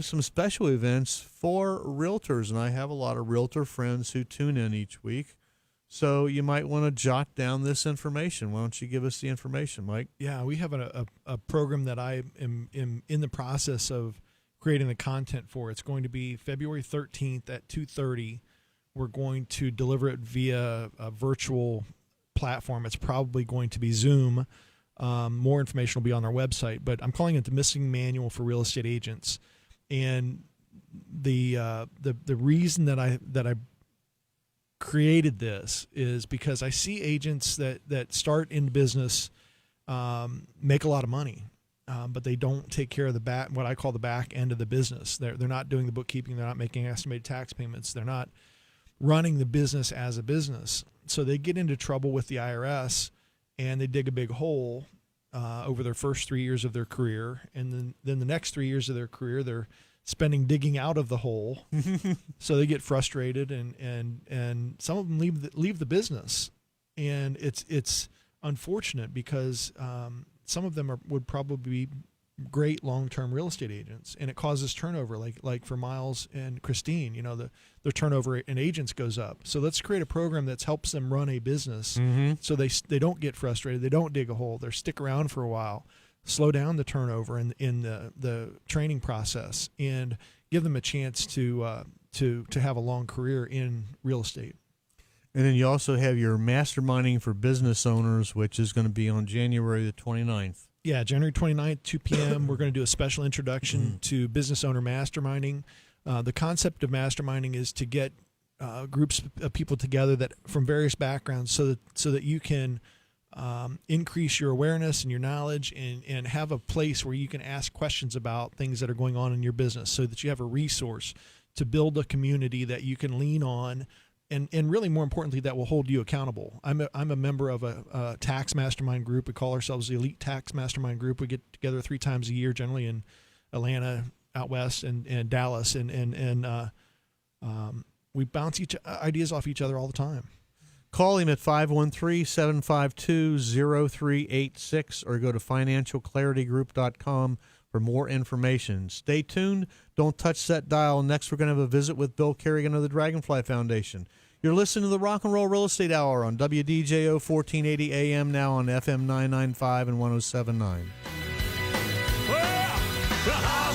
some special events for realtors, and I have a lot of realtor friends who tune in each week. So you might want to jot down this information. Why don't you give us the information, Mike? Yeah, we have a program that I am in the process of creating the content for. It's going to be February 13th at 2:30. We're going to deliver it via a virtual platform. It's probably going to be Zoom. More information will be on our website, but I'm calling it the Missing Manual for Real Estate Agents. And the reason that I created this is because I see agents that start in business make a lot of money, but they don't take care of the what I call the back end of the business. They're not doing the bookkeeping. They're not making estimated tax payments. They're not running the business as a business. So they get into trouble with the IRS and they dig a big hole over their first 3 years of their career, and then the next 3 years of their career they're spending digging out of the hole. So they get frustrated, and some of them leave the business, and it's unfortunate because some of them would probably be great long-term real estate agents, and it causes turnover, like for Myles and Christine, their turnover in agents goes up. So let's create a program that helps them run a business, so they don't get frustrated, they don't dig a hole, they stick around for a while, slow down the turnover in the training process, and give them a chance to have a long career in real estate. And then you also have your masterminding for business owners, which is going to be on January the 29th. Yeah, January 29th, 2 p.m., we're going to do a special introduction to business owner masterminding. The concept of masterminding is to get groups of people together that from various backgrounds so that you can increase your awareness and your knowledge and have a place where you can ask questions about things that are going on in your business, so that you have a resource to build a community that you can lean on. And really, more importantly, that will hold you accountable. I'm a member of a tax mastermind group. We call ourselves the Elite Tax Mastermind Group. We get together 3 times a year, generally in Atlanta, out west, and Dallas, and we bounce ideas off each other all the time. Call him at 513-752-0386 or go to financialclaritygroup.com for more information. Stay tuned. Don't touch that dial. Next, we're going to have a visit with Bill Carigan of the Dragonfly Foundation. You're listening to the Rock and Roll Real Estate Hour on WDJO 1480 AM, now on FM 995 and 107.9.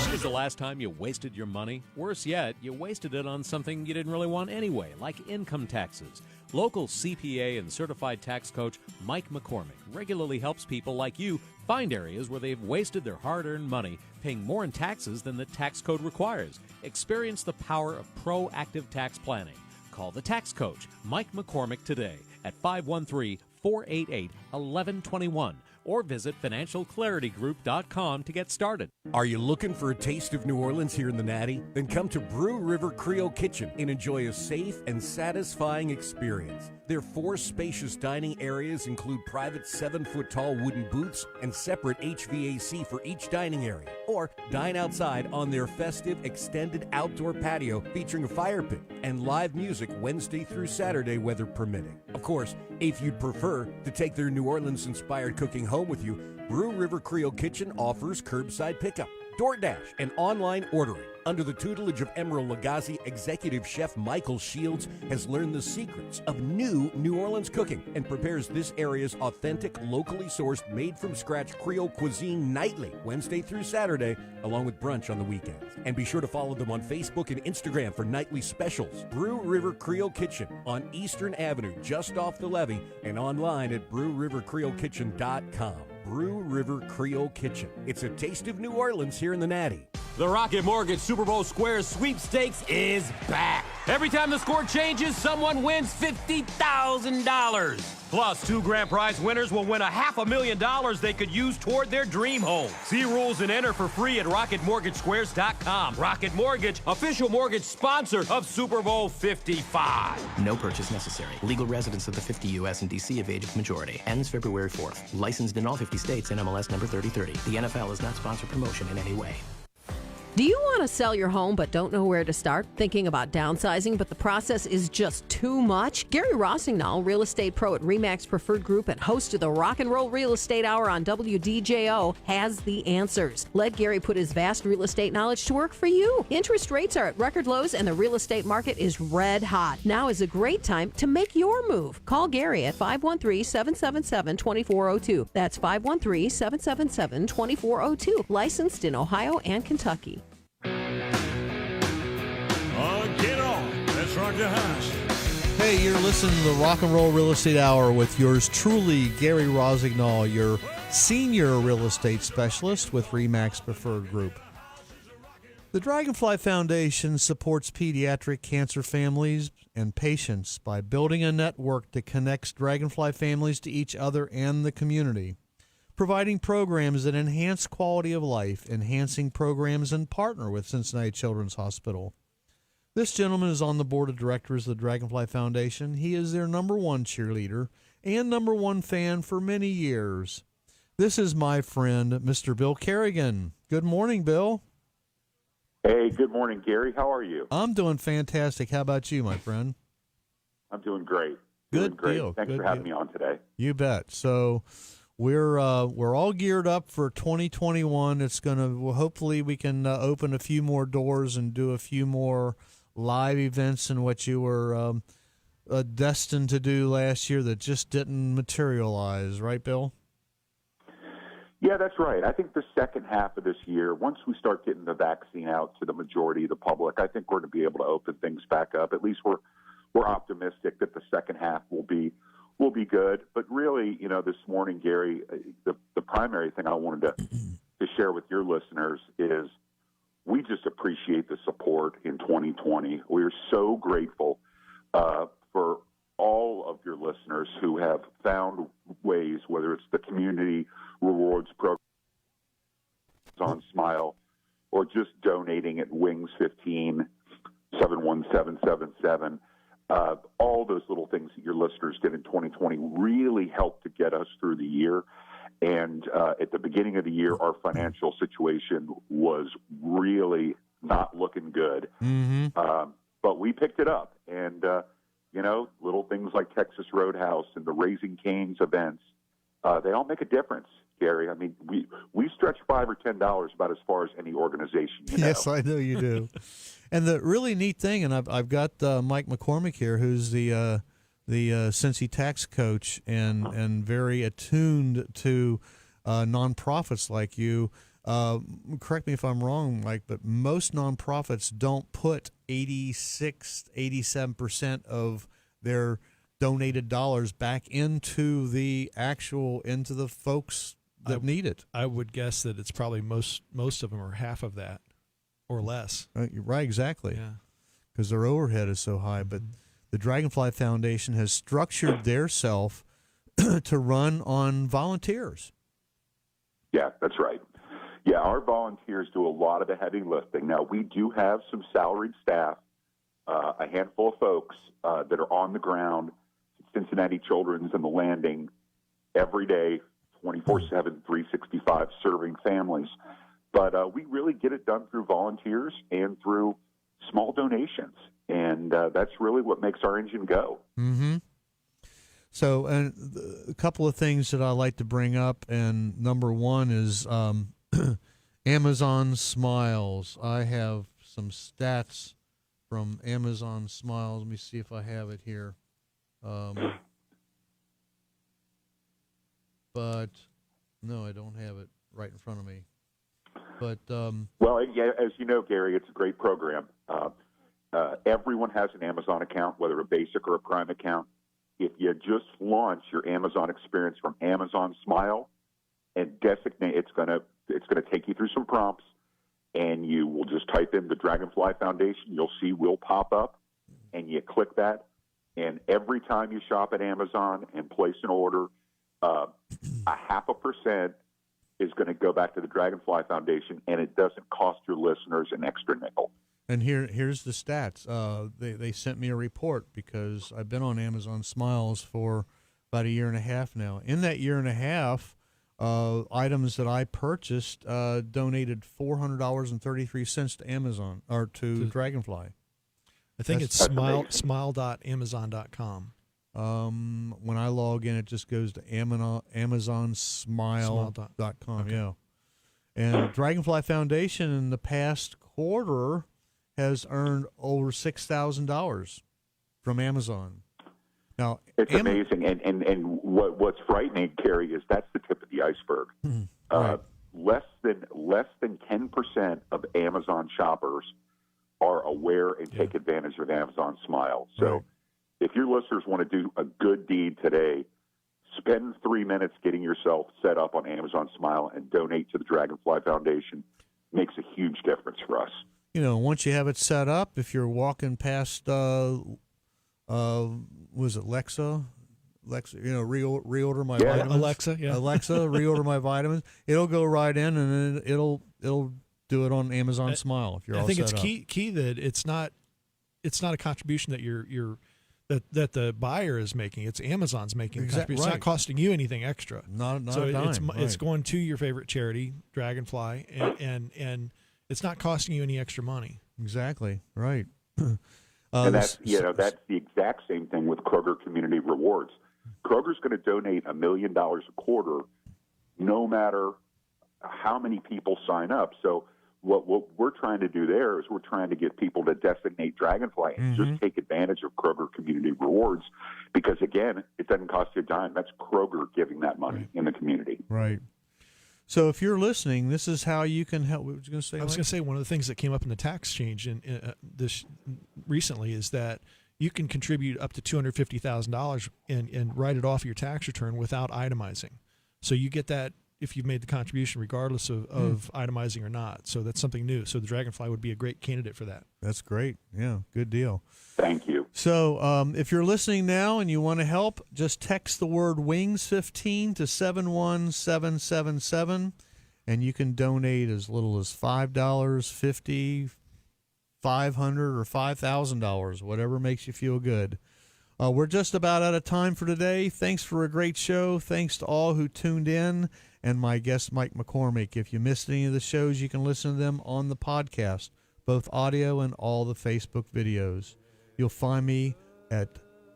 When was the last time you wasted your money? Worse yet, you wasted it on something you didn't really want anyway, like income taxes. Local CPA and certified tax coach Mike McCormick regularly helps people like you find areas where they've wasted their hard-earned money paying more in taxes than the tax code requires. Experience the power of proactive tax planning. Call the tax coach Mike McCormick today at 513-488-1121 or visit financialclaritygroup.com to get started. Are you looking for a taste of New Orleans here in the Natty? Then come to Brew River Creole Kitchen and enjoy a safe and satisfying experience. Their 4 spacious dining areas include private 7-foot-tall wooden booths and separate HVAC for each dining area. Or dine outside on their festive extended outdoor patio featuring a fire pit and live music Wednesday through Saturday, weather permitting. Of course, if you'd prefer to take their New Orleans-inspired cooking home with you, Brew River Creole Kitchen offers curbside pickup, DoorDash, and online ordering. Under the tutelage of Emerald Lagasse, executive chef Michael Shields has learned the secrets of new New Orleans cooking and prepares this area's authentic, locally sourced, made-from-scratch Creole cuisine nightly, Wednesday through Saturday, along with brunch on the weekends. And be sure to follow them on Facebook and Instagram for nightly specials. Brew River Creole Kitchen on Eastern Avenue, just off the levee, and online at brewrivercreolekitchen.com. Brew River Creole Kitchen. It's a taste of New Orleans here in the Natty. The Rocket Mortgage Super Bowl Squares Sweepstakes is back. Every time the score changes, someone wins $50,000. Plus, 2 grand prize winners will win $500,000 they could use toward their dream home. See rules and enter for free at RocketMortgageSquares.com. Rocket Mortgage, official mortgage sponsor of Super Bowl 55. No purchase necessary. Legal residents of the 50 U.S. and D.C. of age of majority. Ends February 4th. Licensed in all 50 states and MLS number 3030. The NFL is not sponsored promotion in any way. Do you want to sell your home but don't know where to start? Thinking about downsizing, but the process is just too much? Gary Rossignol, real estate pro at RE/MAX Preferred Group and host of the Rock and Roll Real Estate Hour on WDJO, has the answers. Let Gary put his vast real estate knowledge to work for you. Interest rates are at record lows and the real estate market is red hot. Now is a great time to make your move. Call Gary at 513-777-2402. That's 513-777-2402. Licensed in Ohio and Kentucky. Get on. Let's rock the house. Hey, you're listening to the Rock and Roll Real Estate Hour with yours truly, Gary Rossignol, your senior real estate specialist with RE/MAX Preferred Group. The Dragonfly Foundation supports pediatric cancer families and patients by building a network that connects Dragonfly families to each other and the community, providing programs that enhance quality of life, enhancing programs and partner with Cincinnati Children's Hospital. This gentleman is on the board of directors of the Dragonfly Foundation. He is their #1 cheerleader and #1 fan for many years. This is my friend, Mr. Bill Carigan. Good morning, Bill. Hey, good morning, Gary. How are you? I'm doing fantastic. How about you, my friend? I'm doing great. Good Doing great. deal. Thanks Good for having deal. me on today. You bet. So we're all geared up for 2021. It's gonna hopefully we can open a few more doors and do a few more live events and what you were destined to do last year that just didn't materialize, right, Bill? Yeah, that's right. I think the second half of this year, once we start getting the vaccine out to the majority of the public, I think we're going to be able to open things back up. At least we're optimistic that the second half will be good. But really, this morning, Gary, the primary thing I wanted to share with your listeners is we just appreciate the support in 2020. We are so grateful for all of your listeners who have found ways, whether it's the community rewards program on Smile or just donating at Wings 15 71777. All those little things that your listeners did in 2020 really helped to get us through the year. And at the beginning of the year, our financial situation was really not looking good. But we picked it up. And, little things like Texas Roadhouse and the Raising Cane's events, they all make a difference, Gary. I mean, we stretch $5 or $10 about as far as any organization. Yes, I know you do. And the really neat thing, and I've got Mike McCormick here, who's the CincyTaxCoach and very attuned to nonprofits like you. Correct me if I'm wrong, Mike, but most nonprofits don't put 87% of their donated dollars back into the folks that need it. I would guess that it's probably most of them are half of that or less. Right, exactly. Yeah. Because their overhead is so high. But the Dragonfly Foundation has structured their self to run on volunteers. Yeah, that's right. Yeah, our volunteers do a lot of the heavy lifting. Now, we do have some salaried staff, a handful of folks that are on the ground, Cincinnati Children's and the Landing, every day, 24/7, 365, serving families. But we really get it done through volunteers and through small donations. And that's really what makes our engine go. Mm-hmm. So, and a couple of things that I like to bring up, and number one is Amazon Smiles. I have some stats from Amazon Smiles. Let me see if I have it here. But no, I don't have it right in front of me. But well, yeah, as you know, Gary, it's a great program. Everyone has an Amazon account, whether a basic or a Prime account. If you just launch your Amazon experience from Amazon Smile and designate, it's going to take you through some prompts, and you will just type in the Dragonfly Foundation. You'll see will pop up, and you click that. And every time you shop at Amazon and place an order, 0.5% is going to go back to the Dragonfly Foundation, and it doesn't cost your listeners an extra nickel. And here's the stats. They sent me a report because I've been on Amazon Smiles for about 1.5 years now. In that 1.5 years, items that I purchased donated $400.33 to Amazon or to Dragonfly. I think it's smile.amazon.com. When I log in, it just goes to AmazonSmile.com. Okay. Yeah. And Dragonfly Foundation in the past quarter has earned over $6,000 from Amazon. Now, it's amazing, and what's frightening, Gary, is that's the tip of the iceberg. Right. Less than 10% of Amazon shoppers are aware and take advantage of Amazon Smile. So, if your listeners want to do a good deed today, spend 3 minutes getting yourself set up on Amazon Smile and donate to the Dragonfly Foundation. Makes a huge difference for us. Once you have it set up, if you're walking past, was it Lexa? Reorder my vitamins. Alexa, yeah. Alexa, reorder my vitamins. It'll go right in, and then it'll do it on Amazon Smile if you're all set up. I think it's key that it's not a contribution that that the buyer is making. It's Amazon's making. Exactly. It's not costing you anything extra. Not so a dime. It's going to your favorite charity, Dragonfly, and it's not costing you any extra money. Exactly. Right. And that's that's the exact same thing with Kroger Community Rewards. Kroger's going to donate $1 million a quarter, no matter how many people sign up. So what we're trying to do there is we're trying to get people to designate Dragonfly and just take advantage of Kroger Community Rewards, because again, it doesn't cost you a dime. That's Kroger giving that money in the community. Right. So if you're listening, this is how you can help. What was you going to say? I was going to say one of the things that came up in the tax change this recently is that you can contribute up to $250,000 and write it off your tax return without itemizing. So you get that if you've made the contribution, regardless of itemizing or not. So that's something new. So the Dragonfly would be a great candidate for that. That's great. Yeah, good deal. Thank you. So if you're listening now and you want to help, just text the word WINGS15 to 71777, and you can donate as little as $5, $50, $500, or $5,000, whatever makes you feel good. We're just about out of time for today. Thanks for a great show. Thanks to all who tuned in, and my guest, Mike McCormick. If you missed any of the shows, you can listen to them on the podcast, both audio and all the Facebook videos. You'll find me at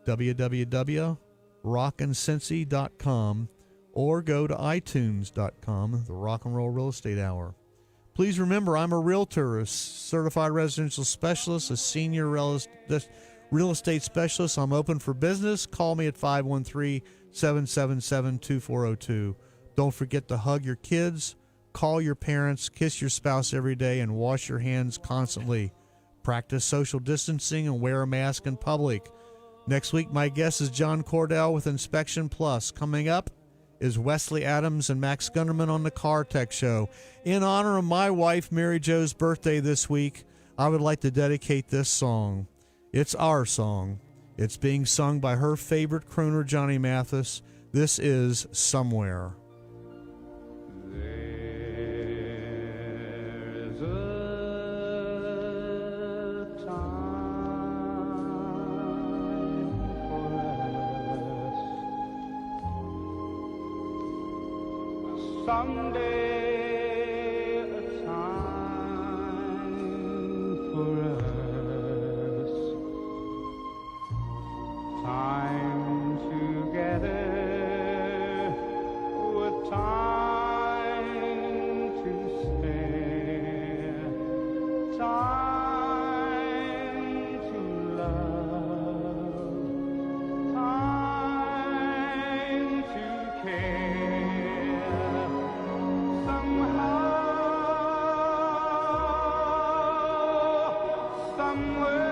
www.rockincincy.com or go to itunes.com, the Rock and Roll Real Estate Hour. Please remember, I'm a realtor, a certified residential specialist, a senior real estate specialist. I'm open for business. Call me at 513-777-2402. Don't forget to hug your kids, call your parents, kiss your spouse every day, and wash your hands constantly. Practice social distancing and wear a mask in public. Next week, my guest is John Cordell with Inspection Plus. Coming up is Wesley Adams and Max Gunderman on the Car Tech Show. In honor of my wife, Mary Jo's birthday this week, I would like to dedicate this song. It's our song. It's being sung by her favorite crooner, Johnny Mathis. This is Somewhere. There's a time for us. Someday a time for us. Time together with time to spare, time to love, time to care. Somehow, somewhere.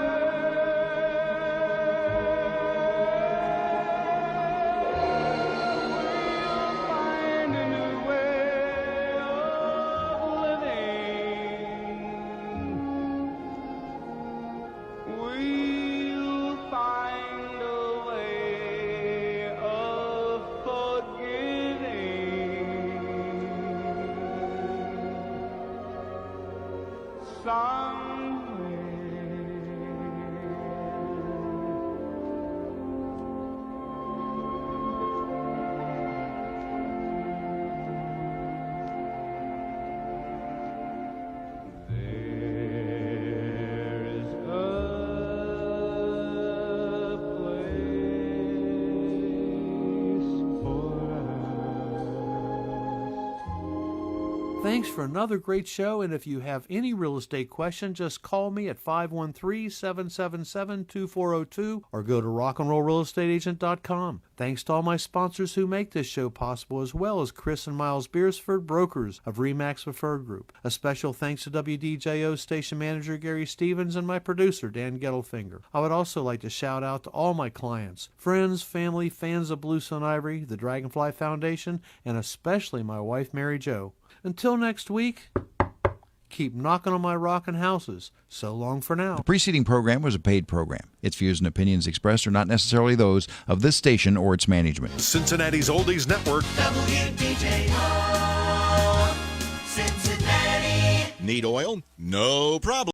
Thanks for another great show, and if you have any real estate question, just call me at 513-777-2402 or go to rockandrollrealestateagent.com. Thanks to all my sponsors who make this show possible, as well as Chris and Myles Beersford, brokers of RE/MAX Preferred Group. A special thanks to WDJO station manager Gary Stevens and my producer Dan Gettelfinger. I would also like to shout out to all my clients, friends, family, fans of Bluestone Ivory, the Dragonfly Foundation, and especially my wife Mary Jo. Until next week, keep knocking on my rockin' houses. So long for now. The preceding program was a paid program. Its views and opinions expressed are not necessarily those of this station or its management. Cincinnati's Oldies Network. WDJO, Cincinnati. Need oil? No problem.